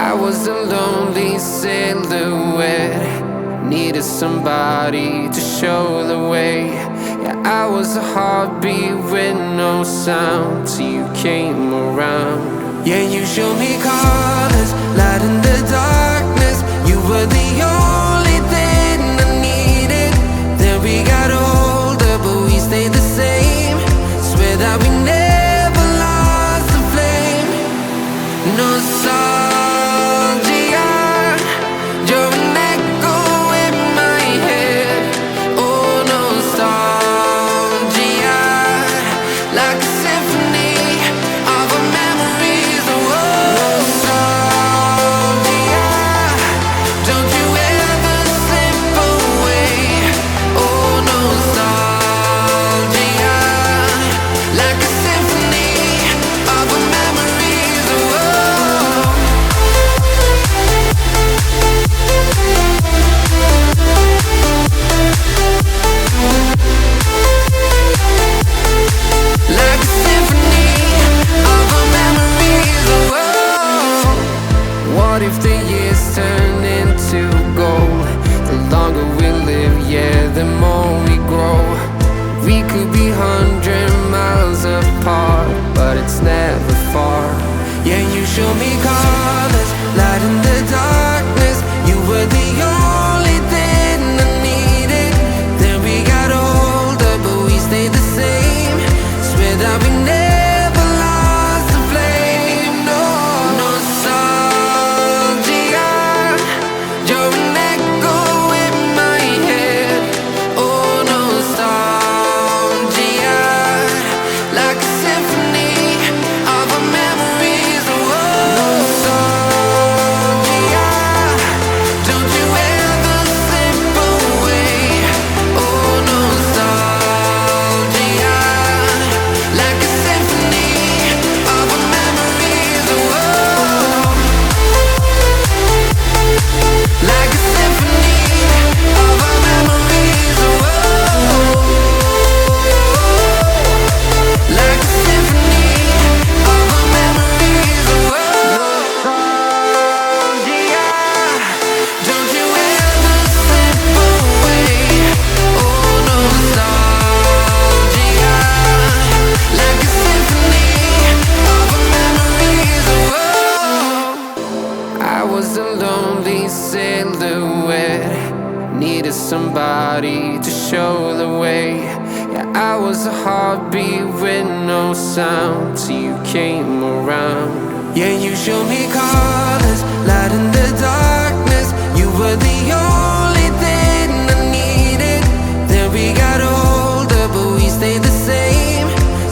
I was a lonely silhouette, needed somebody to show the way. Yeah, I was a heartbeat with no sound till you came around. Yeah, you showed me colors, light in the darkness. You were the only thing I needed. Then we got older, but we stayed the same. Swear that we never lost the flame. Nostalgia, you're an echo in my head. Oh, nostalgia, like a symphony of our memories. Oh, nostalgia, don't you ever slip away. Oh, nostalgia, like a symphony of our memories. Oh, like a symphony of our memories. Oh, what if the years turn into gold? The longer we live, yeah, the more we grow. We could be 100 miles apart, but it's never far. Yeah, you show me colors, light in the darkness. You were the only thing I needed. Then we got older, but we stayed the same. Swear that we never lost the flame. No, nostalgia, you're an echo in my head. Oh, nostalgia, like a symphony of our memories. Oh, nostalgia, don't you ever slip away. Oh, nostalgia, like a symphony of our memories. Oh, like a symphony of our memories. Oh, like a symphony of our memories. Oh, nostalgia, don't you ever slip away. Oh, nostalgia, like a symphony of our memories. Oh, I was a lonely silhouette, needed somebody to show the way. Yeah, I was a heartbeat with no sound till you came around. Yeah, you showed me colors, light in the darkness. You were the only thing I needed. Then we got older, but we stayed the same.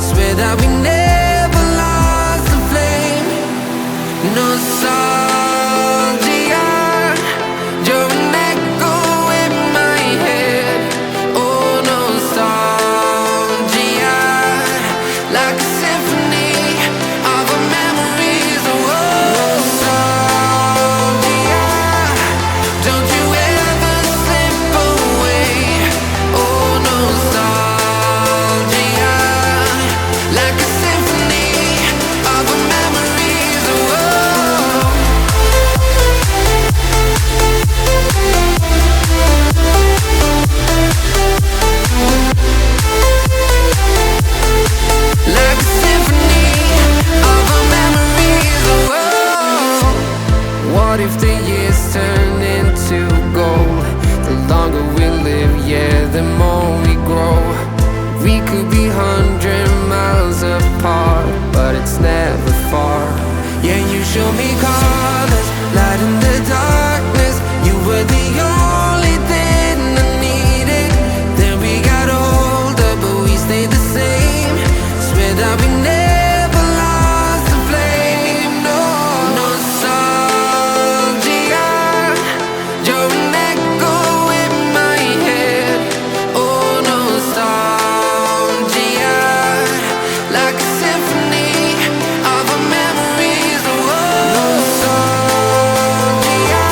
Swear that we never lost the flame. Nostalgia, you're an echo in my head. Oh, nostalgia, like a symphony of our memories. Oh, nostalgia, don't you ever slip away. Oh, nostalgia, like a symphony of our memories. Oh, like a symphony of our memories. Oh, what if the years turn into gold? The longer we live, yeah, the more we grow. We could be 100 miles apart, but it's never far. Yeah, you show me colors, light in the darkness. You were the only thing I needed. Then we got older, but we stayed the same. Swear that we never lost the flame. No, nostalgia, you're an echo in my head. Oh, nostalgia, like a symphony of our memories. Oh, nostalgia,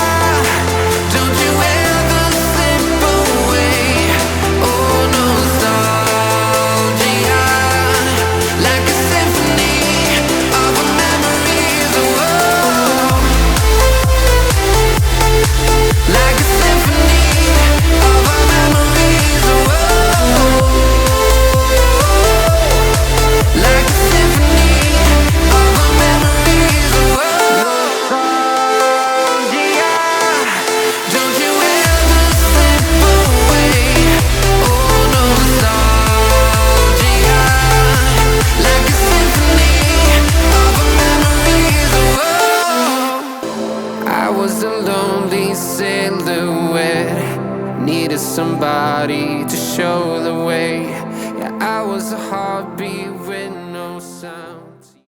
was a lonely silhouette, needed somebody to show the way. Yeah, I was a heartbeat with